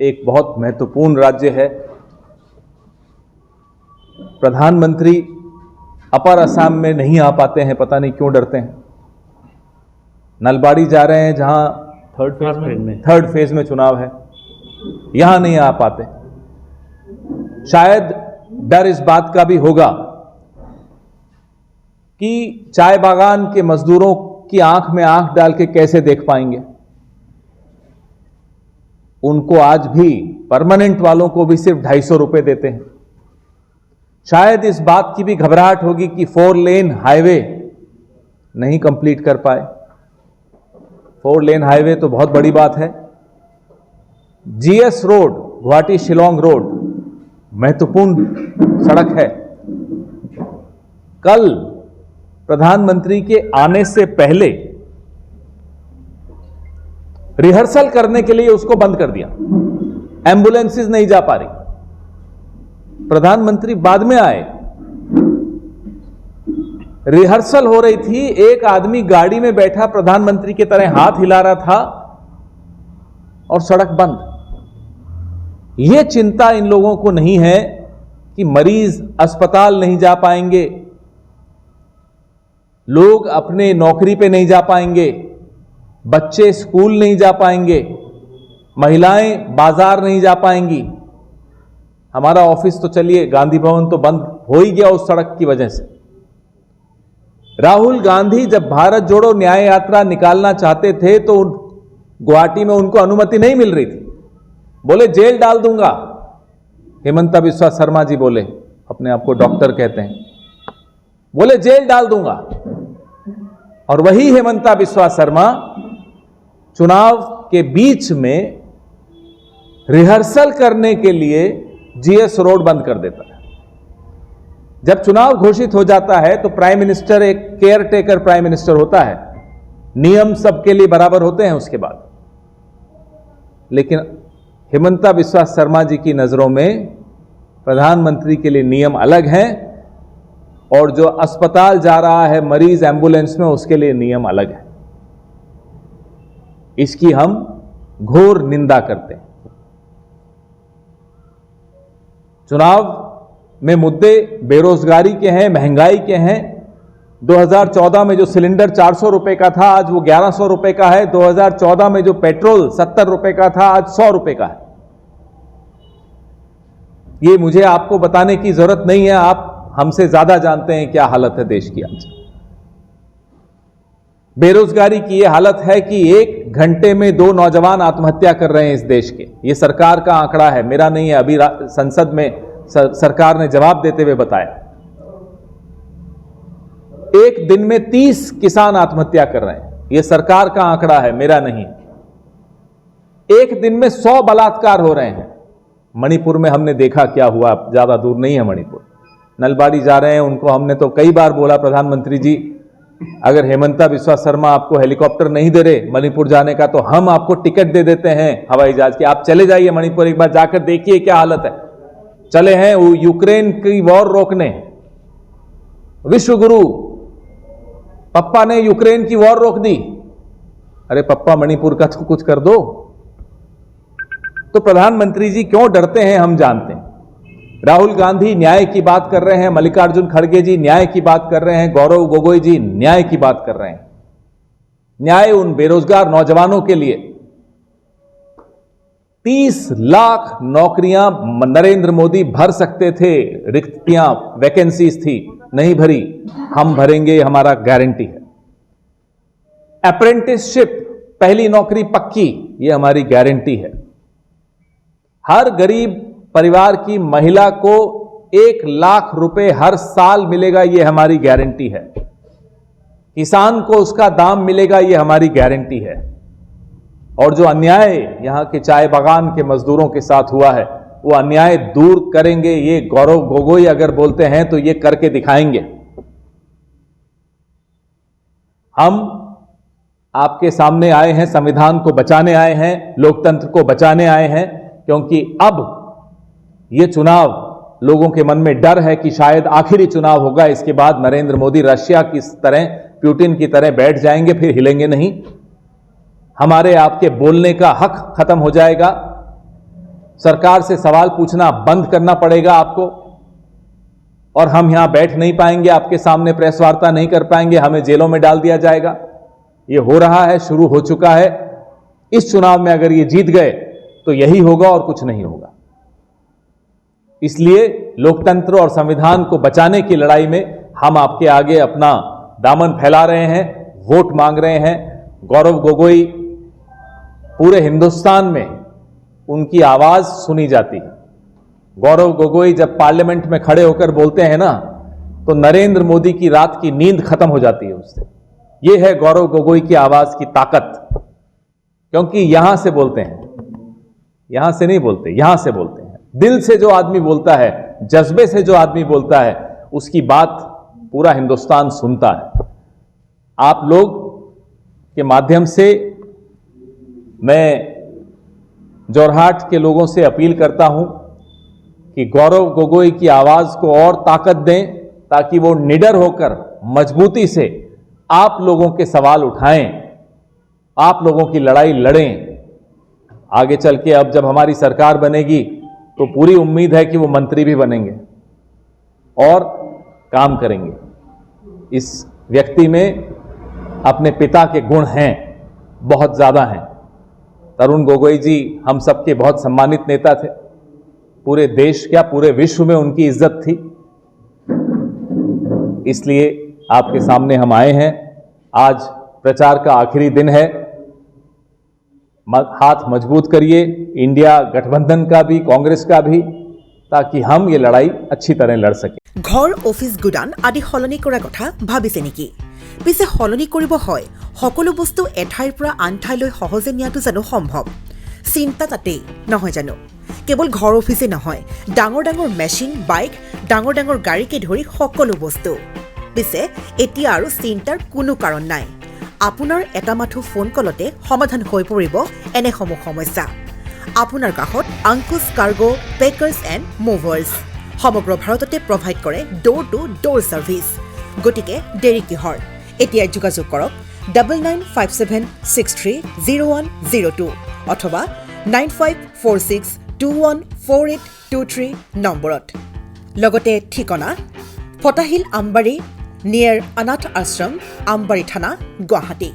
एक बहुत महत्वपूर्ण राज्य है। प्रधानमंत्री अपर असम में नहीं आ पाते हैं, पता नहीं क्यों डरते हैं। नलबाड़ी जा रहे हैं जहां थर्ड फेज में चुनाव है, यहां नहीं आ पाते। शायद डर इस बात का भी होगा कि चाय बागान के मजदूरों की आंख में आंख डाल के कैसे देख पाएंगे। उनको आज भी परमानेंट वालों को भी सिर्फ 250 रुपए देते हैं। शायद इस बात की भी घबराहट होगी कि 4 लेन हाईवे नहीं कंप्लीट कर पाए। 4 लेन हाईवे तो बहुत बड़ी बात है। GS road, Guwahati Shillong road, महत्वपूर्ण सड़क है। कल प्रधानमंत्री के आने से पहले रिहर्सल करने के लिए उसको बंद कर दिया। एम्बुलेंसेस नहीं जा पा रही। प्रधानमंत्री बाद में आए, रिहर्सल हो रही थी, एक आदमी गाड़ी में बैठा प्रधानमंत्री की तरह हाथ हिला रहा था और सड़क बंद। यह चिंता इन लोगों को नहीं है कि मरीज अस्पताल नहीं जा पाएंगे, लोग अपने नौकरी पे नहीं जा पाएंगे, बच्चे स्कूल नहीं जा पाएंगे, महिलाएं बाजार नहीं जा पाएंगी। हमारा ऑफिस तो चलिए, गांधी भवन तो बंद हो ही गया उस सड़क की वजह से। राहुल गांधी जब भारत जोड़ो न्याय यात्रा निकालना चाहते थे तो गुवाहाटी में उनको अनुमति नहीं मिल रही थी। बोले जेल डाल दूंगा। हेमंता बिस्वा शर्मा जी बोले, अपने आप को डॉक्टर कहते हैं, बोले जेल डाल दूंगा। और वही हेमंता बिस्वा शर्मा चुनाव के बीच में रिहर्सल करने के लिए जीएस रोड बंद कर देता है। जब चुनाव घोषित हो जाता है तो प्राइम मिनिस्टर एक केयर टेकर प्राइम मिनिस्टर होता है, नियम सबके लिए बराबर होते हैं उसके बाद। लेकिन हेमंता बिस्वा शर्मा जी की नजरों में प्रधानमंत्री के लिए नियम अलग हैं और जो अस्पताल जा रहा है मरीज एम्बुलेंस में, उसके लिए नियम अलग है। इसकी हम घोर निंदा करते हैं। चुनाव में मुद्दे बेरोजगारी के हैं, महंगाई के हैं। 2014 में जो सिलेंडर 400 रुपए का था, आज वो 1100 रुपए का है। 2014 में जो पेट्रोल 70 रुपए का था, आज 100 रुपए का है। ये मुझे आपको बताने की जरूरत नहीं है, आप हमसे ज्यादा जानते हैं क्या हालत है देश की आज। बेरोजगारी की यह हालत है कि 1 घंटे में 2 नौजवान आत्महत्या कर रहे हैं इस देश के। यह सरकार का आंकड़ा है, मेरा नहीं है। अभी संसद में सरकार ने जवाब देते हुए बताया, एक दिन में 30 किसान आत्महत्या कर रहे हैं। यह सरकार का आंकड़ा है, मेरा नहीं। एक दिन में 100 बलात्कार हो रहे हैं। मणिपुर में हमने देखा क्या हुआ, ज्यादा दूर नहीं है मणिपुर। नलबाड़ी जा रहे हैं, उनको हमने तो कई बार बोला, प्रधानमंत्री जी अगर हेमंता बिस्वा शर्मा आपको हेलीकॉप्टर नहीं दे रहे मणिपुर जाने का, तो हम आपको टिकट दे देते हैं हवाई जहाज की, आप चले जाइए मणिपुर, एक बार जाकर देखिए क्या हालत है। चले हैं वो यूक्रेन की वॉर रोकने। विश्व गुरु पप्पा ने यूक्रेन की वॉर रोक दी। अरे पप्पा, मणिपुर का तो कुछ कर दो। तो प्रधानमंत्री जी क्यों डरते हैं हम जानते हैं। राहुल गांधी न्याय की बात कर रहे हैं, मल्लिकार्जुन खड़गे जी न्याय की बात कर रहे हैं, गौरव गोगोई जी न्याय की बात कर रहे हैं। न्याय उन बेरोजगार नौजवानों के लिए। 30 लाख नौकरियां नरेंद्र मोदी भर सकते थे, रिक्तियां वैकेंसीज थी, नहीं भरी। हम भरेंगे, हमारा गारंटी है। अप्रेंटिसशिप, पहली नौकरी पक्की, यह हमारी गारंटी है। हर गरीब परिवार की महिला को 1 लाख रुपए हर साल मिलेगा, यह हमारी गारंटी है। किसान को उसका दाम मिलेगा, यह हमारी गारंटी है। और जो अन्याय यहां के चाय बागान के मजदूरों के साथ हुआ है, वो अन्याय दूर करेंगे। ये गौरव गोगोई अगर बोलते हैं तो ये करके दिखाएंगे। हम आपके सामने आए हैं, संविधान को बचाने आए हैं, लोकतंत्र को बचाने आए हैं, क्योंकि अब ये चुनाव लोगों के मन में डर है कि शायद आखिरी चुनाव होगा, इसके बाद नरेंद्र मोदी रशिया की तरह, पुतिन की तरह बैठ जाएंगे, फिर हिलेंगे नहीं। हमारे आपके बोलने का हक खत्म हो जाएगा। सरकार से सवाल पूछना बंद करना पड़ेगा आपको, और हम यहां बैठ नहीं पाएंगे, आपके सामने प्रेस वार्ता नहीं कर पाएंगे, हमें जेलों में डाल दिया जाएगा। ये हो रहा है, शुरू हो चुका है। इस चुनाव में अगर ये जीत गए तो यही होगा और कुछ नहीं होगा। इसलिए लोकतंत्र और संविधान को बचाने की लड़ाई में हम आपके आगे अपना दामन फैला रहे हैं, वोट मांग रहे हैं। गौरव गोगोई, पूरे हिंदुस्तान में उनकी आवाज सुनी जाती है। गौरव गोगोई जब पार्लियामेंट में खड़े होकर बोलते हैं ना, तो नरेंद्र मोदी की रात की नींद खत्म हो जाती है उससे। यह है गौरव गोगोई की आवाज की ताकत, क्योंकि यहां से बोलते हैं, यहां से नहीं बोलते, यहां से बोलते हैं। दिल से जो आदमी बोलता है, जज्बे से जो आदमी बोलता है, उसकी बात पूरा हिंदुस्तान सुनता है। आप लोग के माध्यम से मैं जोरहाट के लोगों से अपील करता हूं कि गौरव गोगोई की आवाज को और ताकत दें, ताकि वो निडर होकर मजबूती से आप लोगों के सवाल उठाएं, आप लोगों की लड़ाई लड़ें। आगे चल के अब जब हमारी सरकार बनेगी तो पूरी उम्मीद है कि वो मंत्री भी बनेंगे और काम करेंगे। इस व्यक्ति में अपने पिता के गुण हैं, बहुत ज्यादा हैं। तरुण गोगोई जी हम सबके बहुत सम्मानित नेता थे, पूरे देश क्या पूरे विश्व में उनकी इज्जत थी। इसलिए आपके सामने हम आए हैं। आज प्रचार का आखिरी दिन है, हाथ मजबूत करिए, इंडिया गठबंधन का भी, कांग्रेस का भी, ताकि हम ये लड़ाई अच्छी तरह लड़ सकें। घर ऑफिस गुदान आदि सलনি কৰা কথা ভাবিছে নেকি? পিছে সলনি কৰিব হয় সকলো বস্তু এঠাইৰ পৰা আন ঠাইলৈ সহজে নিয়াটো জানো সম্ভৱ? চিন্তা তাতেই নহয় জানো? কেৱল ঘৰ অফিসে নহয়, ডাঙৰ ডাঙৰ মেচিন, বাইক, ডাঙৰ ডাঙৰ গাড়ীকে ধৰি সকলো বস্তু। পিছে এতিয়া আৰু চিন্তাৰ কোনো কাৰণ নাই। আপোনাৰ এটা মাথো ফোন কলতে সমাধান হৈ পৰিব এনেসমূহ সমস্যা। আপোনাৰ কাষত আংকুশ কাৰ্গো পেকাৰ্ছ এণ্ড মুভাৰ্ছ সমগ্ৰ ভাৰততে প্ৰভাইড কৰে ডোৰ টু ডোৰ ছাৰ্ভিচ। গতিকে দেৰি কিহৰ? এতিয়া যোগাযোগ কৰক 9957630102 অথবা 9546214823 নম্বৰত। লগতে ঠিকনা ফটাহিল আমবাৰী নিয়েৰ অনাথ আশ্ৰম, আমবাৰী থানা, গুৱাহাটী।